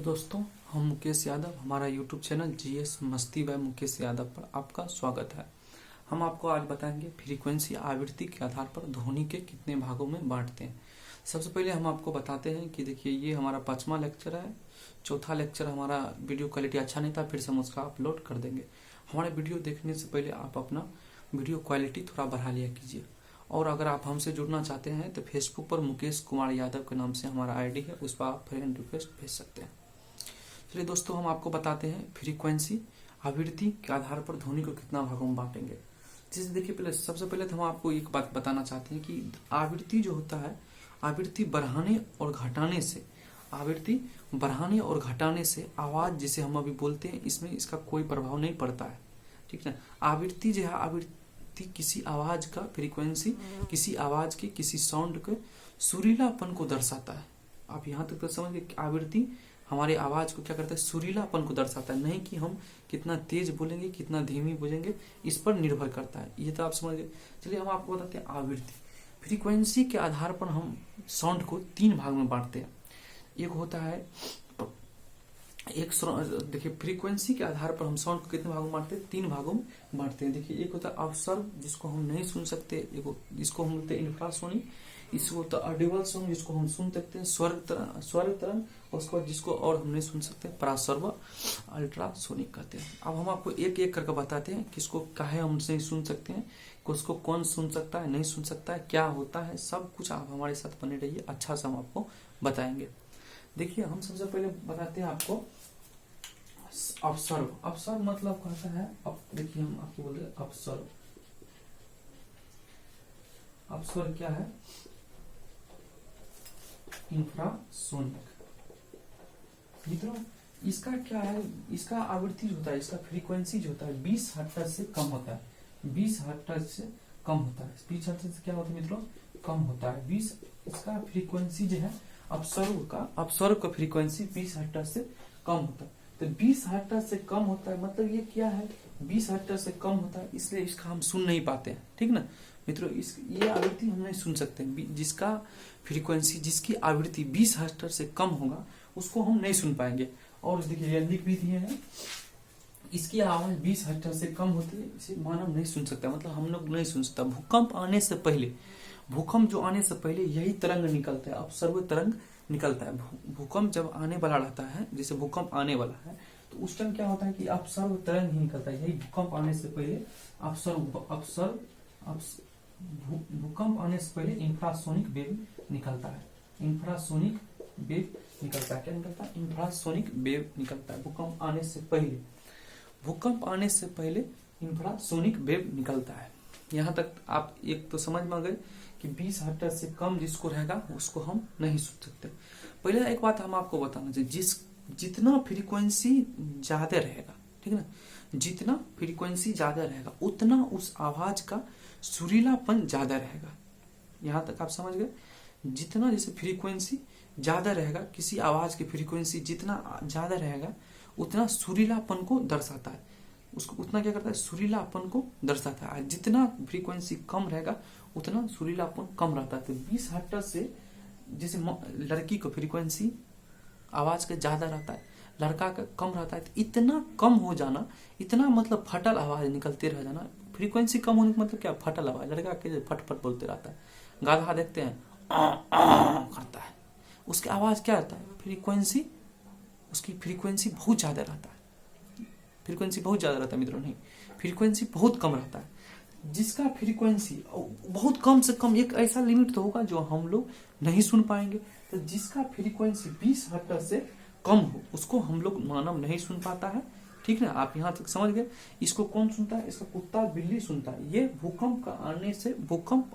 Hello दोस्तों, हम मुकेश यादव। हमारा यूट्यूब चैनल जीएस मस्ती बाय मुकेश यादव पर आपका स्वागत है। हम आपको आज बताएंगे फ्रीक्वेंसी आवृत्ति के आधार पर ध्वनि के कितने भागों में बांटते हैं। सबसे पहले हम आपको बताते हैं कि देखिए, ये हमारा 5वां लेक्चर है। चौथा लेक्चर हमारा वीडियो क्वालिटी अच्छा नहीं था, फिर से हम उसका अपलोड कर देंगे। हमारे वीडियो देखने से पहले आप अपना वीडियो क्वालिटी थोड़ा बढ़ा लिया कीजिए। और अगर आप हमसे जुड़ना चाहते हैं तो फेसबुक पर मुकेश कुमार यादव के नाम से हमारा आईडी है, उस पर आप फ्रेंड रिक्वेस्ट भेज सकते हैं। चलिए दोस्तों, हम आपको बताते हैं फ्रीक्वेंसी आवृत्ति के आधार पर ध्वनि को कितना भागों में बांटेंगे। जैसे देखिए, सबसे पहले तो हम आपको एक बात बताना चाहते हैं कि आवृत्ति जो होता है, आवृत्ति बढ़ाने और घटाने से आवाज जिसे हम अभी बोलते हैं, इसमें इसका कोई प्रभाव नहीं पड़ता है। ठीक है। आवृत्ति जो है, आवृत्ति किसी आवाज का फ्रीक्वेंसी, किसी आवाज के, किसी साउंड के सुरीलापन को दर्शाता है। आप यहाँ तक तो समझ गए। आवृत्ति हमारे आवाज को क्या करता है, सुरीलापन को दर्शाता है, नहीं कि हम कितना तेज बोलेंगे, कितना धीमी बोलेंगे, इस पर निर्भर करता है। ये तो आप समझ गए। चलिए हम आपको बताते हैं आवृत्ति। फ्रीक्वेंसी के आधार पर हम साउंड को 3 भाग में बांटते हैं। एक होता है देखिए, फ्रीक्वेंसी के आधार पर हम साउंड को कितने भागों में बांटते हैं, 3 भागों में बांटते हैं। देखिए, एक होता है अपसर्व, जिसको हम नहीं सुन सकते, जिसको हम बोलते हैं इंफ्रासोनिक। इसको होता है ऑडिबल साउंड, जिसको हम सुन सकते हैं, स्वर तरंग। उसके बाद जिसको और हम नहीं सुन सकते, परासर्व, अल्ट्रासोनिक कहते हैं। अब हम आपको एक एक करके बताते हैं किसको काहे हम नहीं सुन सकते हैं, उसको कौन सुन सकता है, नहीं सुन सकता है, क्या होता है, सब कुछ आप हमारे साथ बने रहिए। अच्छा से हम आपको बताएंगे। देखिए, हम सबसे पहले बताते हैं आपको ऑब्सर्व। ऑब्सर्व मतलब कहता है, अब देखिए हम आपको बोल रहे हैं ऑब्सर्व। ऑब्सर्व क्या है, इंफ्रासोनिक। मित्रों, इसका क्या है, इसका आवृत्ति जो होता है, इसका फ्रीक्वेंसी जो होता है 20 हर्ट्ज से कम होता है। 20 हर्ट्ज से कम होता है। 20 हर्ट्ज से क्या होता है मित्रों, कम होता है। 20 इसका फ्रीक्वेंसी जो है, ऑब्सर्व का फ्रीक्वेंसी 20 हर्ट्ज से कम होता है। तो 20 हर्ट्ज से कम होता है, मतलब ये क्या है, 20 हर्ट्ज से कम होता है, इसलिए इसका हम सुन नहीं पाते हैं। ठीक ना मित्रों, ये आवृत्ति हम नहीं सुन सकते। जिसका फ्रीक्वेंसी, जिसकी आवृत्ति 20 हर्ट्ज से कम होगा, उसको हम नहीं सुन पाएंगे। और देखिए, ये लिख भी दिए हैं, इसकी आवाज 20 हर्ट्ज से कम होती है, इसे मानव नहीं सुन सकता, मतलब हम लोग नहीं सुन सकता। भूकंप जो आने से पहले यही तरंग निकलता है, अपसर्व तरंग निकलता है। भूकंप जब आने वाला रहता है, जैसे भूकंप आने वाला है, तो उस टाइम क्या होता है कि अपसर्व तरंग ही निकलता है। यही भूकंप आने से पहले भूकंप आने से पहले इंफ्रासोनिक वेव निकलता है। इंफ्रासोनिक वेव निकलता है। क्या निकलता है, इंफ्रासोनिक वेव निकलता है। भूकंप आने से पहले इंफ्रासोनिक वेव निकलता है। यहाँ तक आप एक तो समझ में आ गए कि 20 हर्ट्ज से कम जिसको रहेगा, उसको हम नहीं सुन सकते। पहले एक बात हम आपको बताना चाहिए, जितना फ्रीक्वेंसी ज्यादा रहेगा, ठीक है ना, जितना फ्रीक्वेंसी ज्यादा रहेगा, उतना उस आवाज का सुरीलापन ज्यादा रहेगा। यहाँ तक आप समझ गए। जितना जैसे फ्रीक्वेंसी ज्यादा रहेगा, किसी आवाज की फ्रीक्वेंसी जितना ज्यादा रहेगा, उतना सुरीलापन को दर्शाता है। उसको उतना क्या करता है, सुरीलापन को दर्शाता है। जितना फ्रीक्वेंसी कम रहेगा, उतना सुरीलापन कम रहता है। तो 20 हर्ट्ज से, जैसे लड़की को फ्रीक्वेंसी आवाज का ज्यादा रहता है, लड़का का कम रहता है, तो इतना कम हो जाना, इतना मतलब फटल आवाज निकलते रह जाना। फ्रीक्वेंसी कम होने का मतलब क्या, फटल आवाज। लड़का के फट बोलते रहता है। गाधा देखते हैं, करता है, उसकी आवाज क्या रहता है, फ्रीक्वेंसी, उसकी फ्रीक्वेंसी बहुत ज्यादा रहता है। मित्रों, नहीं, फ्रीक्वेंसी बहुत कम रहता है। जिसका फ्रीक्वेंसी बहुत कम से कम, एक ऐसा लिमिट तो होगा जो हम लोग नहीं सुन पाएंगे। तो जिसका फ्रीक्वेंसी 20 हर्ट्ज से कम हो, उसको हम लोग मानव नहीं सुन पाता है। ठीक ना, आप यहाँ तक समझ गए। इसको कौन सुनता है, इसका कुत्ता बिल्ली सुनता है। ये भूकंप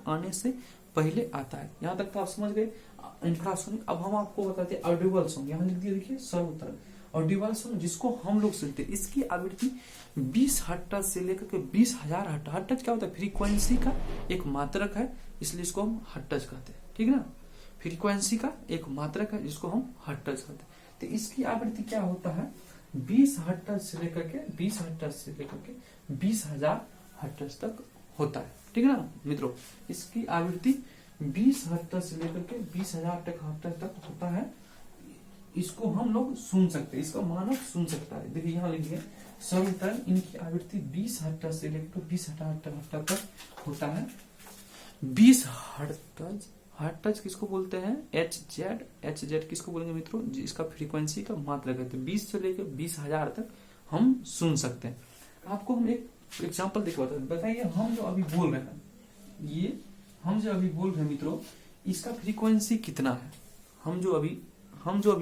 आने से पहले आता है। यहाँ तक तो आप समझ गए। इंफ्रासोनिक। अब हम आपको बताते हैं ऑडिबल साउंड। यहाँ लिख दिया, देखिए, सर्वतर ऑडिबल साउंड, जिसको हम लोग सुनते हैं, इसकी आवृत्ति 20 हर्ट्ज से लेकर के 20,000 हर्ट्ज। हर्ट्ज क्या होता है, फ्रीक्वेंसी का एक मात्रक है, इसलिए इसको हम हर्ट्ज कहते हैं। ठीक है ना, फ्रीक्वेंसी का एक मात्रक है, जिसको हम हर्ट्ज कहते हैं। तो इसकी आवृत्ति क्या होता है, 20 हर्ट्ज से लेकर के 20,000 हर्ट्ज तक होता है। ठीक है ना मित्रों, इसकी आवृत्ति 20 हर्ट्ज से लेकर के 20,000 हर्ट्ज तक होता है। इसको हम लोग सुन सकते हैं, इसका मानव सुन सकता है। देखिए यहाँ लिखिए सर्वतर इनकी आवृत्ति 20 हर्ट्ज से लेकर 20,000 तक होता है। 20 हर्ट्ज, हर्ट्ज किसको बोलते हैं? एच जेड किसको बोलेंगे मित्रों? इसका फ्रीक्वेंसी का मात्रा कहते हैं। 20 से लेकर 20,000 तक हम सुन सकते हैं। आपको हम एक एग्जाम्पल देख बताइए, हम जो अभी बोल रहे हैं, ये हम जो अभी बोल रहे हैं मित्रों, इसका फ्रीक्वेंसी कितना है? हम जो अभी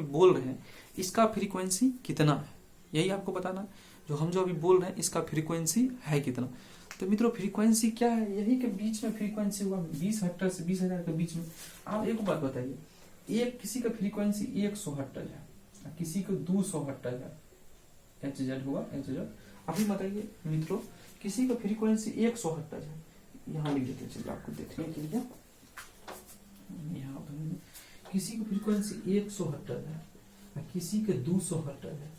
बोल रहे हैं इसका फ्रीक्वेंसी कितना है, यही आपको बताना। जो हम जो अभी बोल रहे हैं इसका फ्रीक्वेंसी है कितना। तो मित्रों फ्रीक्वेंसी क्या है? यही के बीच में फ्रीक्वेंसी हुआ 20 हर्ट्ज से 20,000 के बीच में। आप एक बात बताइए, एक किसी का फ्रीक्वेंसी 100 हर्ट्ज है, किसी को 200 हर्ट्ज है, एच जेड हुआ एच जेड। अभी बताइए मित्रों, किसी का फ्रीक्वेंसी 100 हर्ट्ज है, यहाँ लिख देते चलिए आपको देखने के लिए। यहाँ किसी की फ्रीक्वेंसी 100 हर्ट्ज है, किसी के 200 हर्ट्ज है,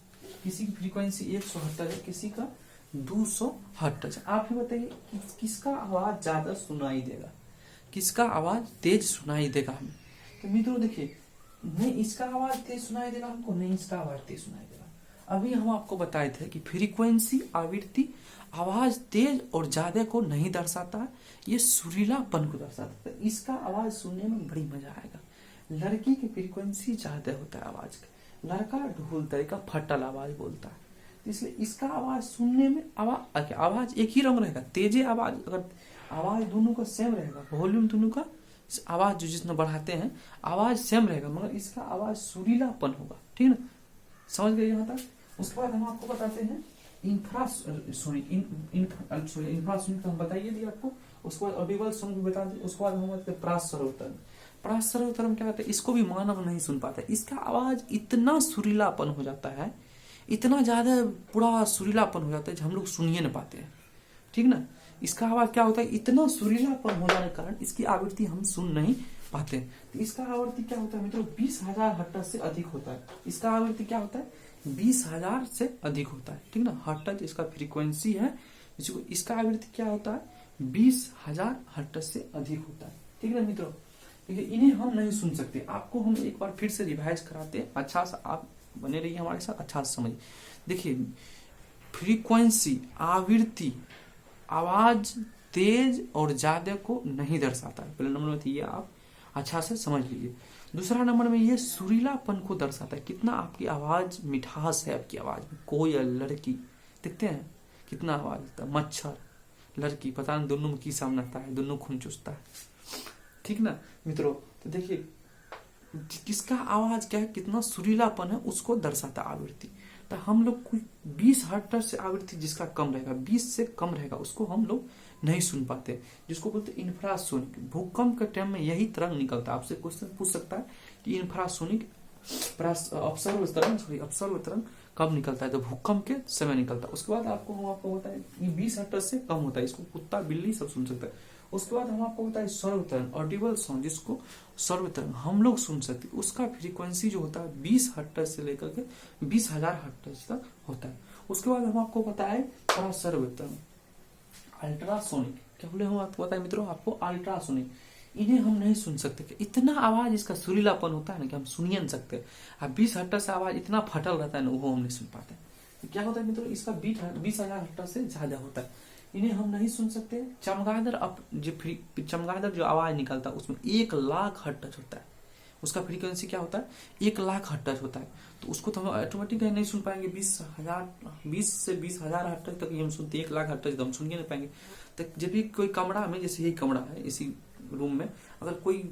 किसी की फ्रीक्वेंसी 100 हर्ट्ज है, किसी का 200 हर्ट्ज। आप ही बताइए किसका आवाज ज्यादा सुनाई देगा, किसका आवाज तेज सुनाई देगा हमें? तो मित्रों देखिए, नहीं इसका आवाज तेज सुनाई देगा हमको, नहीं इसका आवाज तेज सुनाई देगा। अभी हम आपको बताए थे कि फ्रीक्वेंसी आवृत्ति आवाज तेज और ज्यादा को नहीं दर्शाता है, ये सुरीलापन को दर्शाता है। इसका आवाज सुनने में बड़ी मजा आएगा। लड़की की फ्रीक्वेंसी ज्यादा होता है आवाज का, लड़का ढोल तरीका फटल आवाज बोलता है, इसलिए इसका आवाज सुनने में आवाज एक ही रंग रहेगा। तेजे आवाज, अगर आवाज दोनों का सेम रहेगा, वॉल्यूम दोनों का आवाज जो जितना बढ़ाते हैं आवाज सेम रहेगा, मगर इसका आवाज सुरीलापन होगा। ठीक ना, समझ गए यहाँ तक? उसके बाद हम आपको बताते हैं इंफ्रासोनिक तो हम बताइए दिए आपको। उसके बाद ऑडिबल साउंड भी बता दिए। उसके बाद हम बताते हैं प्रासर्वतरंग। प्रासर्वतरंग क्या होता है? इसको भी मानव नहीं सुन पाता, इसका आवाज इतना सुरीलापन हो जाता है, इतना ज्यादा पूरा सुरीलापन हो जाता है जो हम लोग सुन ही नहीं पाते हैं। ठीक ना, इसका आवाज क्या होता है? इतना सुरीलापन हो जाने के कारण इसकी आवृत्ति हम सुन नहीं पाते। तो इसका आवृत्ति क्या होता है मित्रों? 20,000 हर्ट्ज से अधिक होता है। इसका आवृत्ति क्या होता है? 20,000 से अधिक होता है। ठीक ना, हर्ट्ज इसका फ्रीक्वेंसी है, इसका आवृत्ति क्या होता है? 20,000 हर्ट्ज से अधिक होता है। ठीक है मित्रों, देखिए इन्हें हम नहीं सुन सकते। आपको हम एक बार फिर से रिवाइज कराते हैं, अच्छा सा आप बने रहिए हमारे साथ, अच्छा से समझिए। देखिए फ्रीक्वेंसी आवृत्ति आवाज तेज और ज्यादा को नहीं दर्शाता है। पहले नंबर में ये आप अच्छा से समझ लीजिए। दूसरा नंबर में ये सुरीलापन को दर्शाता है, कितना आपकी आवाज मिठास है आपकी आवाज में। कोयल, लड़की, देखते हैं कितना आवाज होता है। मच्छर, लड़की, पता नहीं दोनों में की सामनाता है, दोनों खून चूसता है। ठीक ना मित्रों, तो देखिए किसका आवाज क्या है, कितना सुरीलापन है उसको दर्शाता आवृत्ति। तो हम लोग कोई 20 हर्ट्ज से आवृत्ति जिसका कम रहेगा, 20 से कम रहेगा, उसको हम लोग नहीं सुन पाते, जिसको बोलते इंफ्रासोनिक। भूकंप के टाइम में यही तरंग निकलता है। आपसे क्वेश्चन पूछ सकता है कि इंफ्रासोनिक अपसर्व तरंग कब निकलता है? तो भूकंप के समय निकलता है। उसके बाद हम आपको बताएं ये 20 हर्ट्ज से कम होता है, इसको कुत्ता बिल्ली सब सुन सकता है। उसके बाद हम आपको बताएं सर्वतरंग, ऑडिबल साउंड, जिसको सर्वतरंग हम लोग सुन सकते हैं, उसका फ्रीक्वेंसी जो होता है 20 हर्ट्ज से लेकर के 20,000 हर्ट्ज तक होता है। उसके बाद हम आपको बताएं सर्वतरंग, अल्ट्रासोनिक। क्या बोले हम आपको बताएं मित्रों? आपको अल्ट्रासोनिक, इन्हें हम नहीं सुन सकते। इतना आवाज इसका सुरीलापन होता है ना कि हम सुन ही नहीं सकते। अब 20 हर्ट्ज से आवाज इतना फटल रहता है ना, वो हम नहीं सुन पाते। तो क्या होता है मित्रों? इसका 20,000 हर्ट्ज से ज्यादा होता है, इन्हें हम नहीं सुन सकते। चमगादड़ जो आवाज निकलता है उसमें 1,00,000 हर्ट्ज होता है, उसका फ्रीक्वेंसी क्या होता है? 1,00,000 हर्ट्ज होता है। तो उसको तो हम ऑटोमेटिक नहीं सुन पाएंगे। 20 से 20,000 हर्ट्ज तक हम सुनते, 1,00,000 हर्ट्ज तो हम सुन ही नहीं पाएंगे। तो जब भी कोई कमरा में, जैसे यही कमरा है, इसी रूम में अगर कोई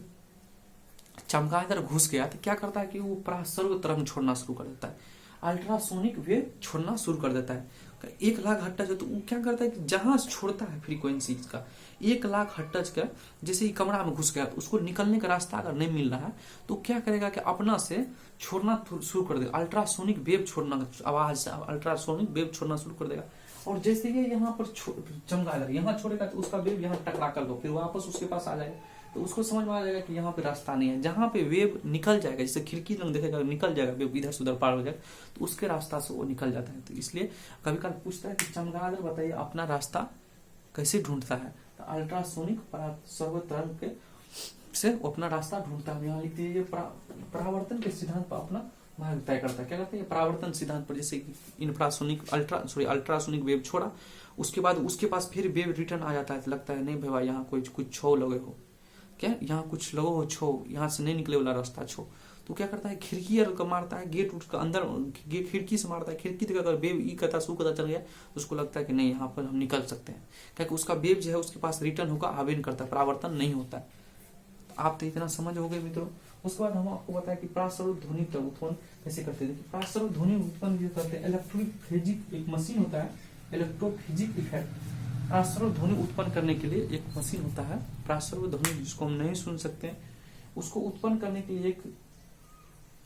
चमगादड़ घुस गया तो क्या करता है कि वो प्रासर्व तरंग छोड़ना शुरू कर देता है, अल्ट्रासोनिक वेव छोड़ना शुरू कर देता है। 1,00,000 हर्ट्ज है तो वो क्या करता है कि जहां छोड़ता है फ्रीक्वेंसी का 1,00,000 हर्ट्ज का, जैसे ही कमरा में घुस गया तो उसको निकलने का रास्ता अगर नहीं मिल रहा है तो क्या करेगा कि अपना से छोड़ना शुरू कर देगा, अल्ट्रासोनिक वेव छोड़ना, आवाज अल्ट्रासोनिक वेव छोड़ना शुरू कर देगा। और जैसे ही यहाँ पर चमगादड़ यहाँ छोड़ेगा तो उसका वेव यहाँ टकरा कर दो, फिर वापस उसके पास आ जाएगा। तो उसको समझ में आ जाएगा कि यहाँ पे रास्ता नहीं है। जहाँ पे वेव निकल जाएगा, जैसे खिड़की लग देखेगा निकल जाएगा वेव, इधर से उधर पार हो जाएगा, तो उसके रास्ता से वो निकल जाता है। तो इसलिए कभी कभी पूछता है कि चमगादड़ बताइए अपना रास्ता कैसे ढूंढता है? तो अल्ट्रासोनिक सर्वतरंग के से अपना रास्ता ढूंढता है। यहाँ लिख दीजिए परावर्तन के सिद्धांत पर अपना मार्ग तय करता है। क्या कहते हैं? परावर्तन सिद्धांत पर। जैसे इंफ्रासोनिक अल्ट्रासोनिक वेव छोड़ा, उसके बाद उसके पास फिर वेव रिटर्न आ जाता है, तो लगता है नहीं भाई यहाँ कोई कुछ छो लगे हो, क्या यहाँ कुछ लगो हो छो, यहाँ से नहीं निकले वाला रास्ता छो, तो क्या करता है? खिड़की का मारता है, गेट उठ का अंदर खिड़की से मारता है। खिड़की तक अगर वेव ई कहता सू कहता चल गया तो उसको लगता है कि नहीं यहाँ पर हम निकल सकते हैं, क्योंकि उसका वेव जो है उसके पास रिटर्न होगा, आवे नहीं करता, परावर्तन नहीं होता है। तो आप तो इतना समझ हो गए मित्रों। उसके बाद हम आपको बताया कि प्रासर्व ध्वनि उत्पन्न कैसे करते हैं। प्रासर्व ध्वनि उत्पन्न जो करते हैं, इलेक्ट्रोफिजिक एक मशीन होता है, इलेक्ट्रोफिजिक इफेक्ट। प्रासर्व ध्वनि उत्पन्न करने के लिए एक मशीन होता है, प्रासर्व ध्वनि जिसको हम नहीं सुन सकते हैं, उसको उत्पन्न करने के लिए एक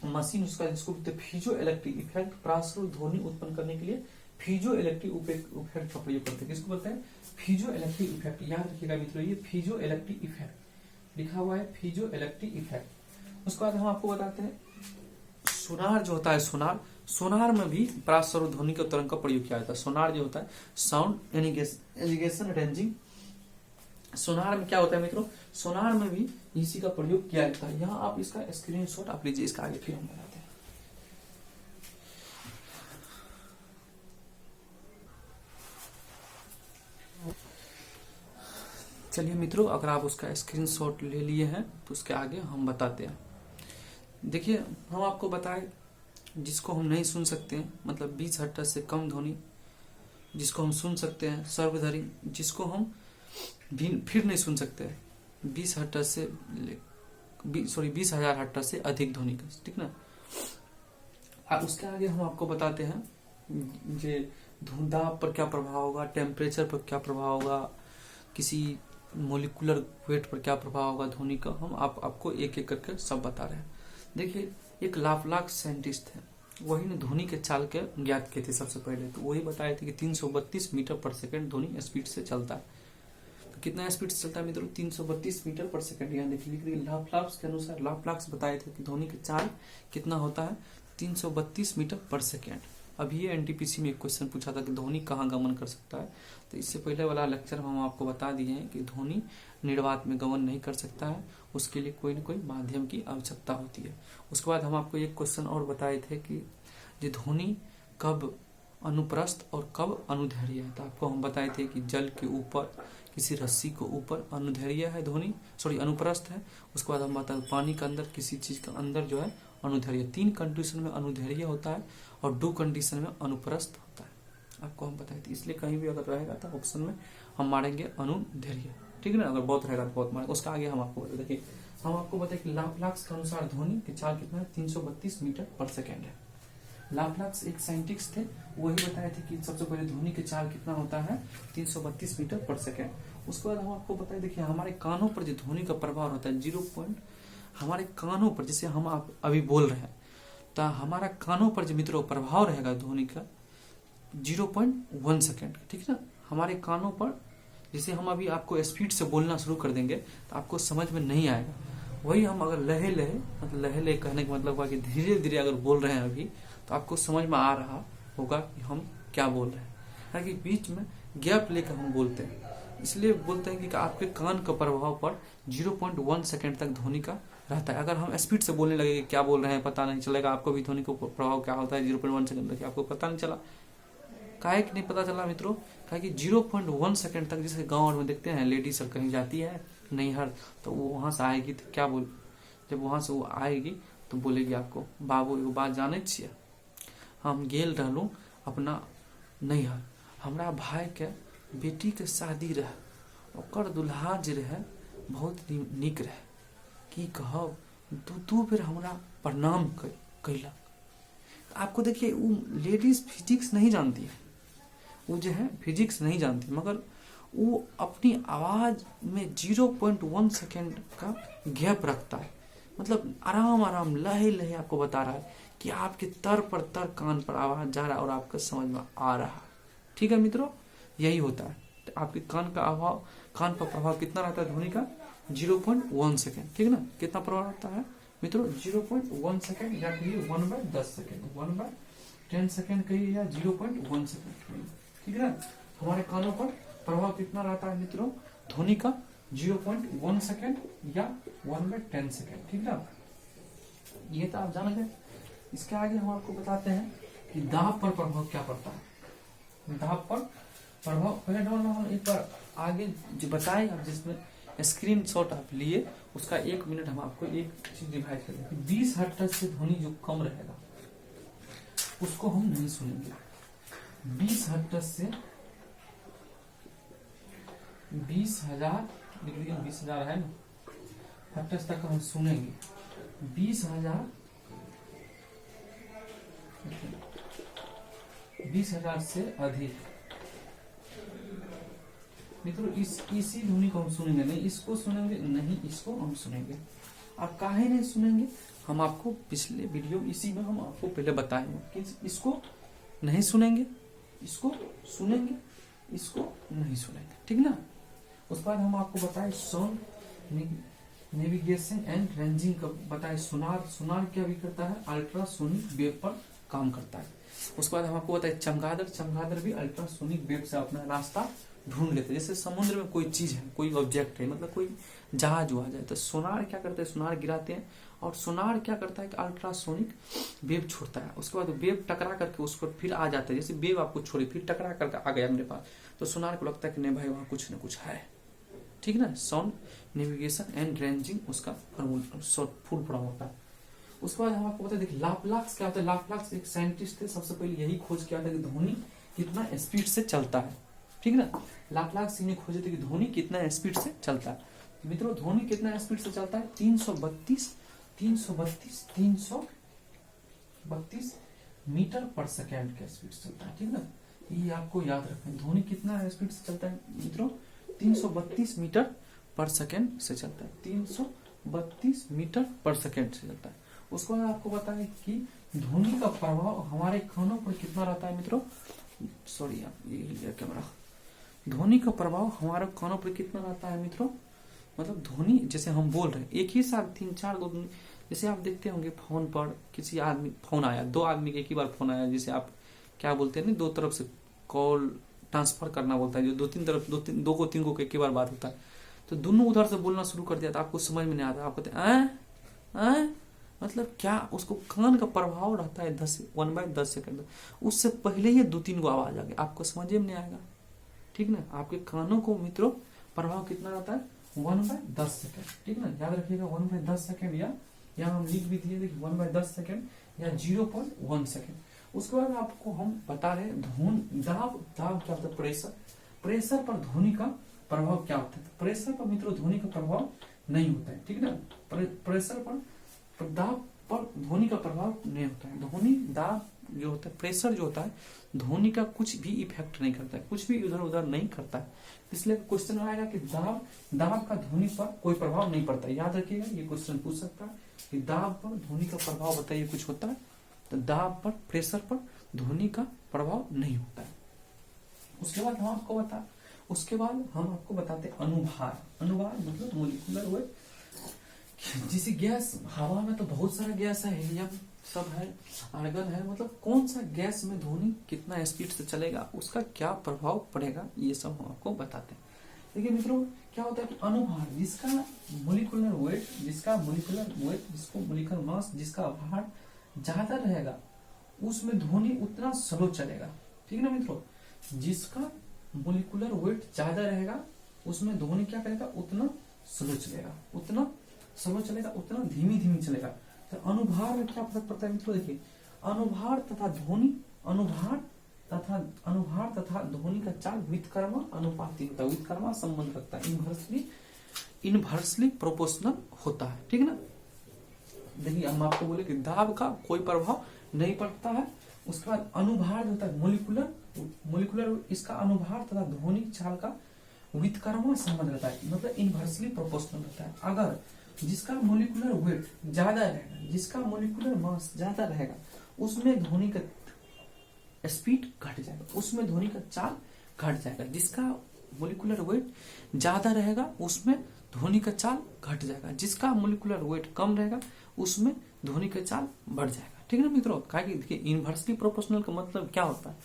मशीन उसका जिसको फिजो इलेक्ट्रिक इफेक्ट, प्रासर्व ध्वनि उत्पन्न करने के लिए फिजो इलेक्ट्रिक इफेक्ट का प्रयोग करते हैं। किसको बोलते हैं? फिजो इलेक्ट्रिक इफेक्ट। याद रखिएगा मित्रों, ये फिजो इलेक्ट्रिक इफेक्ट लिखा हुआ है, फिजो इलेक्ट्रिक इफेक्ट। उसके बाद हम आपको बताते हैं सोनार जो होता है, सोनार में भी प्रासर्व ध्वनि के तरंग का प्रयोग किया जाता है। सोनार जो होता है, साउंड एलिगेशन रेंजिंग, सोनार में क्या होता है मित्रों? सोनार में भी इसी का प्रयोग किया जाता है। यहाँ आप इसका स्क्रीनशॉट आप लीजिए, इसका आगे फिर हम बताते हैं। चलिए मित्रों, अगर आप उसका स्क्रीनशॉट ले लिए हैं तो उसके आगे हम बताते हैं। देखिए, हम आपको बताएं जिसको हम नहीं सुन सकते हैं, मतलब 20 हर्ट्ज से कम ध्वनि जिसको हम सुन सकते हैं, सर्वधारी जिसको हम फिर नहीं सुन सकते, 20 हर्ट्ज से 20,000 हर्ट्ज से अधिक ध्वनि का, ठीक ना। अब उसके आगे हम आपको बताते हैं जे दाब पर क्या प्रभाव होगा, टेम्परेचर पर क्या प्रभाव होगा, किसी मोलिकुलर वेट पर क्या प्रभाव होगा ध्वनि का। हम आपको एक एक करके सब बता रहे हैं। देखिए, एक लाप्लास साइंटिस्ट है, वही ने ध्वनि के चाल के ज्ञात किए थे सबसे पहले। तो वही बताए थे कि 332 मीटर पर सेकंड ध्वनि स्पीड से चलता है। तो कितना स्पीड से चलता है मित्रों? 332 मीटर पर सेकंड। यहाँ देखिए लाप्लास के अनुसार, लाप्लास बताए थे कि ध्वनि के चाल कितना होता है? 332 मीटर पर सेकेंड। अभी ये एनटीपीसी में एक क्वेश्चन पूछा था कि ध्वनि कहाँ गमन कर सकता है। तो इससे पहले वाला लेक्चर हम आपको बता दिए हैं कि ध्वनि निर्वात में गमन नहीं कर सकता है, उसके लिए कोई न कोई माध्यम की आवश्यकता होती है। उसके बाद हम आपको एक क्वेश्चन और बताए थे कि ये ध्वनि कब अनुप्रस्थ और कब अनुदैर्घ्य है। तो आपको हम बताए थे कि जल के ऊपर किसी रस्सी के ऊपर अनुदैर्घ्य है ध्वनि, अनुप्रस्थ है। उसके बाद हम बताए पानी के अंदर किसी चीज के अंदर जो है अनुदैर्घ्य। 3 कंडीशन में अनुदैर्घ्य होता है और 2 कंडीशन में अनुप्रस्थ होता है, आपको हम बताए थे। इसलिए कहीं भी अगर रहेगा तो ऑप्शन में हम मारेंगे अनुदैर्घ्य, ठीक है ना। अगर बहुत रहेगा तो बहुत मारेंगे। उसका आगे हम आपको बता, देखिए हम आपको बताए कि लाप्लास के अनुसार ध्वनि की चाल कितना है? 332 मीटर पर सेकेंड है। लाप्लास एक साइंटिस्ट थे, वही बताए थे कि सबसे पहले ध्वनि की चाल कितना होता है? 332 मीटर पर सेकेंड। उसके बाद हम आपको बताए, देखिए हमारे कानों पर जो ध्वनि का प्रभाव होता है 0. हमारे कानों पर, जैसे हम आप अभी बोल रहे हैं तो हमारा कानों पर जो मित्रों प्रभाव रहेगा ध्वनि का 0.1 सेकेंड, ठीक है ना। हमारे कानों पर जैसे हम अभी आपको स्पीड से बोलना शुरू कर देंगे तो आपको समझ में नहीं आएगा। वही हम अगर लहे लहे कहने का मतलब हुआ कि धीरे धीरे अगर बोल रहे हैं अभी तो आपको समझ में आ रहा होगा कि हम क्या बोल रहे हैं, ताकि बीच में गैप लेकर हम बोलते हैं। इसलिए बोलते हैं कि आपके कान का प्रभाव पर 0.1 सेकेंड तक ध्वनि का रहता है। अगर हम स्पीड से बोलने लगे क्या बोल रहे हैं पता नहीं चलेगा, आपको भी ध्वनि का प्रभाव क्या होता है 0.1 सेकेंड तक आपको पता नहीं चला। काहे कि नहीं पता चला मित्रों? कहा कि 0.1 सेकेंड तक, जैसे गाँव में देखते हैं लेडीज सब कहीं जाती है नैहर, तो वो वहां से आएगी तो क्या बोल, जब वहां से वो आएगी तो बोलेगी आपको, बाबू एगो बात जाने छियै, हम गेल रहलू अपना नैहर, हमरा भाई के बेटी के शादी रहे, ओकर दुल्हा जे रहे बहुत नीक रहे, की कहब दू बेर हमरा प्रणाम कैलक। आपको देखिए वो लेडीज फिजिक्स नहीं जानती है, वो जो है फिजिक्स नहीं जानती, मगर वो अपनी आवाज में 0.1 सेकेंड का गैप रखता है। मतलब आराम आराम लहे लहे आपको बता रहा है कि आपके तर पर तर कान पर आवाज जा रहा है और आपको समझ में आ रहा है। ठीक है मित्रों, यही होता है। तो आपके कान पर प्रभाव कितना रहता है ध्वनि का? 0.1 सेकेंड, ठीक है ना। कितना प्रभाव रहता है मित्रों? 0.1 सेकेंड, या कहिए 1/10 सेकेंड, 1/10 सेकेंड कहिए, या 0.1 सेकेंड कहिए, ठीक है ना। हमारे कानों पर प्रभाव कितना रहता है मित्रों ध्वनि का? 0.1 सेकेंड या 1/10 सेकेंड, ठीक है ना। ये तो आप जान गए। इसके आगे हम आपको बताते हैं कि दाब पर प्रभाव क्या पड़ता है। दाब पर प्रभाव पहले हम एक बार आगे जो बताए, आप जिसमें स्क्रीनशॉट आप लिए उसका 1 मिनट हम आपको एक चीज डिवाइड कर देंगे। 20 हर्ट्ज से ध्वनि जो कम रहेगा उसको हम नहीं सुनेंगे। 20 हर्ट्ज से 20,000 20,000 है ना हर्ट्ज तक हम सुनेंगे। 20,000 से अधिक मित्रों इसी ध्वनि को हम सुनेंगे नहीं, इसको सुनेंगे नहीं, इसको हम सुनेंगे। आप काहे नहीं सुनेंगे, हम आपको पिछले वीडियो इसी में हम आपको पहले बताएंगे कि इसको नहीं सुनेंगे, इसको सुनेंगे, इसको नहीं सुनेंगे, ठीक ना। उसके बाद हम आपको बताए साउंड नेविगेशन एंड रेंजिंग का बताए। सुनार क्या भी करता है, अल्ट्रासोनिक वेव पर काम करता है। उसके बाद हम आपको बताए चमगादड़ भी अल्ट्रासोनिक वेव से अपना रास्ता ढूंढ लेते हैं। जैसे समुद्र में कोई चीज है, कोई ऑब्जेक्ट है, मतलब कोई जहाज आ जाए तो सोनार क्या करते हैं, सोनार गिराते हैं और सोनार क्या करता है कि अल्ट्रासोनिक वेव छोड़ता है। उसके बाद वेव टकरा करके उस पर फिर आ जाता है। जैसे वेव आपको छोड़ी फिर टकरा करके आ गया मेरे पास, तो सोनार को लगता है कि नहीं भाई वहां कुछ न कुछ है, ठीक ना। साउंड नेविगेशन एंड रेंजिंग उसका फुल फॉर्म होता है। उसके बाद हम आपको बताते देखिए लाप्लाक्स क्या होता है। लाप्लाक्स एक साइंटिस्ट थे, सबसे पहले यही खोज किया था कि ध्वनि कितना स्पीड से चलता है, ठीक ना। लाप्लाक्स ने खोजे थे कि ध्वनि कितना स्पीड से चलता है। मित्रों ध्वनि कितना स्पीड से चलता है, 332 मीटर पर सेकेंड के स्पीड से चलता है, ठीक ना। ये आपको याद रखें, ध्वनि कितना स्पीड से चलता है मित्रों, 332 मीटर पर सेकेंड से चलता है, 332 मीटर पर सेकेंड से चलता है। उसके बाद आपको बताएं कि ध्वनि का प्रभाव हमारे कानों पर कितना रहता है मित्रों, सॉरी आप ये लिया कैमरा। ध्वनि का प्रभाव हमारे कानों पर कितना रहता है मित्रों, मतलब ध्वनि जैसे हम बोल रहे हैं एक ही साथ 3-4 दो, जैसे आप देखते होंगे फोन पर किसी आदमी फोन आया, 2 आदमी के एक ही बार फोन आया, जैसे आप क्या बोलते हैं 2 तरफ से कॉल ट्रांसफर करना बोलता है, जो 2-3 तरफ 2 को 3 को एक ही बार बात होता है, तो दोनों उधर से बोलना शुरू कर दिया तो आपको समझ में नहीं आता, आप कहते हैं मतलब क्या, उसको कान का प्रभाव रहता है 1/10 सेकंड, उससे पहले ही 2-3 को आवाज आ गया, आपको समझ में नहीं आएगा, ठीक ना। आपके कानों को मित्रों प्रभाव कितना रहता है 1/10 सेकंड, ठीक ना। याद रखिएगा 1/10 सेकंड, या हम लिख भी दिए देखिए 1/10 सेकंड या 0.1 सेकंड। उसके बाद आपको हम बता रहे दाब क्या होता है, प्रेशर पर ध्वनि का प्रभाव क्या होता है। प्रेशर पर मित्रों ध्वनि का प्रभाव नहीं होता है, ठीक ना। प्रेशर पर दाब पर ध्वनि का प्रभाव नहीं होता है। ध्वनि दाब जो होता है, प्रेशर जो होता है ध्वनि का कुछ भी इफेक्ट नहीं करता है, कुछ भी इधर उधर नहीं करता है। इसलिए क्वेश्चन आएगा कि दाब का ध्वनि पर कोई प्रभाव नहीं पड़ता है। याद रखिएगा ये क्वेश्चन पूछ सकता है कि दाब पर ध्वनि का प्रभाव बताइए कुछ होता है, तो दाब पर प्रेशर पर ध्वनि का प्रभाव नहीं होता है। उसके बाद हम आपको बताते अनुभार मतलब मोलिकुलर वेट। जिसे गैस हवा में तो बहुत सारा गैस है, हीलियम सब है, आर्गन है, मतलब कौन सा गैस में ध्वनि कितना स्पीड से चलेगा, उसका क्या प्रभाव पड़ेगा, ये सब हम आपको बताते हैं। देखिए मित्रों क्या होता है कि अनुभार जिसका मोलिकुलर वेट, जिसको मोलिकुलर मास, जिसका भार ज्यादा रहेगा उसमें ध्वनि उतना स्लो चलेगा, ठीक ना मित्रों। जिसका मोलिकुलर वेट ज्यादा रहेगा उसमें ध्वनि क्या करेगा, उतना स्लो चलेगा, उतना धीमी चलेगा। तो अनुभार में क्या फर्क पड़ता है मित्रों, देखिए अनुभार तथा ध्वनि का चाल व्युत्क्रम अनुपाती होता है, व्युत्क्रम संबंध रखता है, इनवर्सली प्रोपोर्शनल होता है, ठीक ना। देखिए हम आपको बोले कि दाब का कोई प्रभाव नहीं पड़ता है। उसके बाद अनुभार जो होता है मोलिकुलर इसका अनुभार तथा ध्वनि चाल का व्युत्क्रम संबंध रहता है, मतलब इनवर्सली प्रोपोर्शनल रहता है। अगर जिसका मोलिकुलर वेट ज्यादा रहेगा, जिसका मोलिकुलर मास ज्यादा रहेगा उसमें ध्वनि का स्पीड घट जाएगा, उसमें ध्वनि का चाल घट जाएगा। जिसका मोलिकुलर वेट ज्यादा रहेगा उसमें ध्वनि का चाल घट जाएगा, जिसका मोलिकुलर वेट कम रहेगा उसमें ध्वनि का चाल बढ़ जाएगा, ठीक है ना मित्रों। देखिए इनवर्सली प्रोपोर्शनल का मतलब क्या होता है,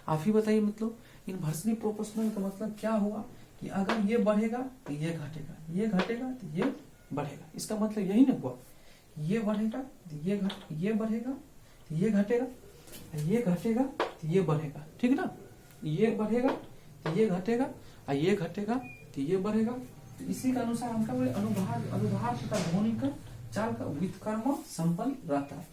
आप ही बताइए। मतलब इनवर्सली प्रोपोर्शनल का मतलब क्या हुआ कि अगर ये बढ़ेगा तो ये घटेगा, ये घटेगा तो ये बढ़ेगा। इसका मतलब यही ना हुआ, ये बढ़ेगा तो ये बढ़ेगा, तो ये घटेगा, ये घटेगा तो ये बढ़ेगा, ठीक है ना। ये बढ़ेगा तो ये घटेगा, और ये घटेगा तो ये बढ़ेगा। तो इसी के अनुसार हम क्या बोले, अनुभाग तथा ध्वनि का चाल का व्युत्क्रम संपन्न रहता है।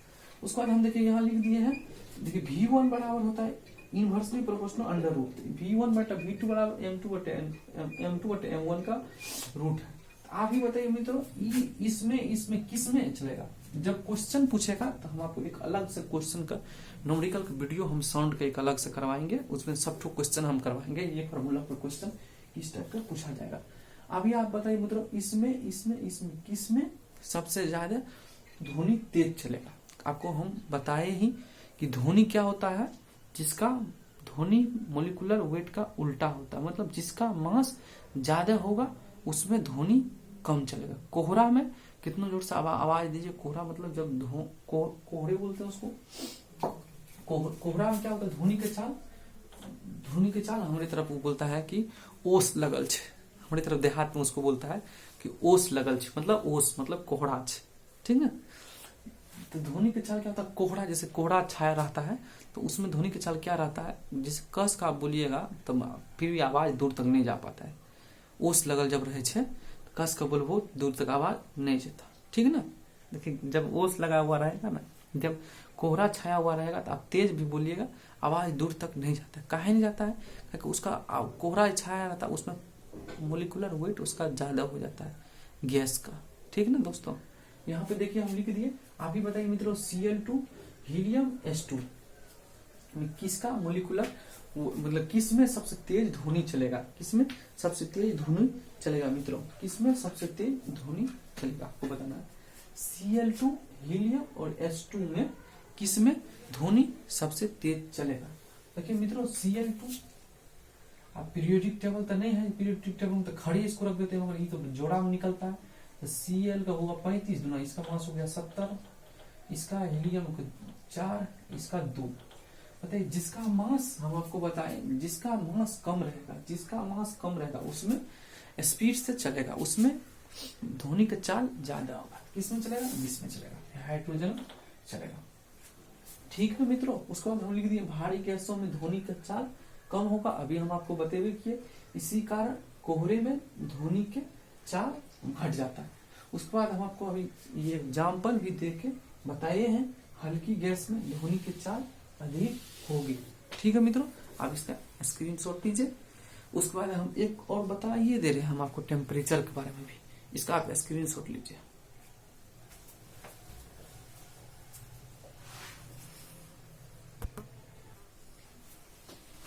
उसके बाद हम देखिए यहाँ लिख दिए हैं, देखिए V1 बराबर होता है inversely proportional under root, V1 बटा V2 बराबर M2 बटे M1 का रूट है। आप ही बताइए मित्रों, इसमें किस में चलेगा। जब क्वेश्चन पूछेगा तो हम आपको एक अलग से क्वेश्चन का न्यूमेरिकल का वीडियो हम साउंड का एक अलग से करवाएंगे, उसमें सब ठो क्वेश्चन हम करवाएंगे, ये फॉर्मूला पर क्वेश्चन किस टाइप का पूछा जाएगा। अभी आप बताइए मित्रों, इसमें किस में सबसे ज्यादा ध्वनि तेज चलेगा। आपको हम बताए ही कि ध्वनि क्या होता है, जिसका ध्वनि मोलिकुलर वेट का उल्टा होता है, मतलब जिसका मास ज्यादा होगा उसमें ध्वनि कम चलेगा। कोहरा में कितना जोर से आवाज दीजिए, कोहरा मतलब जब कोहरे बोलते हैं उसको, कोहरा में क्या होता है, ध्वनि के चाल हमारी तरफ वो बोलता है कि ओस लगल छे, हमारी तरफ देहात में उसको बोलता है कि ओस लगल छे, मतलब ओस मतलब कोहरा छे, ठीक है। तो ध्वनि के चाल क्या होता है, कोहरा, जैसे कोहरा छाया रहता है तो उसमें ध्वनि के चाल क्या रहता है, जैसे कस का आप बोलिएगा तो फिर भी आवाज दूर तक नहीं जा पाता है। ओस लगल जब रहे छे कस का बोलबो दूर तक आवाज नहीं जाता, ठीक है ना। देखिए जब ओस लगा हुआ रहेगा ना, जब कोहरा छाया हुआ रहेगा तो आप तेज भी बोलिएगा आवाज दूर तक नहीं जाता है। काहे नहीं जाता है, क्योंकि उसका कोहरा छाया रहता है, उसमें मोलिकुलर वेट उसका ज्यादा हो जाता है गैस का, ठीक है ना दोस्तों। यहाँ पे देखिए हम लिख दिए, आप ही बताइए मित्रों, Cl2 हीलियम S2 किसका मोलिकुलर मतलब किसमें सबसे तेज ध्वनि चलेगा, किसमें सबसे तेज ध्वनि चलेगा मित्रों, किसमें सबसे तेज ध्वनि चलेगा आपको बताना है। Cl2 हीलियम और S2 में किसमें ध्वनि सबसे तेज चलेगा। देखिए मित्रों Cl2, आप पीरियोडिक टेबल तो नहीं है, पीरियोडिक टेबल में तो खड़े इसको रख देते हैं, मगर ये तो जोड़ा में निकलता है। तो Cl का होगा 35 गुना, इसका मास हो गया 70, इसका हीलियम को 4, इसका 2। बताइए जिसका मास हम आपको बताएं, जिसका मास कम रहेगा उसमें स्पीड से चलेगा, उसमें ध्वनि का चाल ज्यादा होगा। किसमें चलेगा, इसमें चलेगा, हाइड्रोजन चलेगा, ठीक है मित्रों। उसके बाद हम लिख दिए भारी गैसों में ध्वनि का चाल कम होगा, अभी हम आपको बतेवे किए, इसी कारण कोहरे में ध्वनि के चाल घट जाता है। उसके बाद हम आपको अभी ये एग्जाम्पल भी देके बताए हैं, हल्की गैस में ध्वनि की चाल अधिक होगी, ठीक है मित्रों। आप इसका स्क्रीनशॉट लीजिए। उसके बाद हम एक और बता ये दे रहे हैं हम आपको टेम्परेचर के बारे में भी, इसका आप स्क्रीनशॉट लीजिए।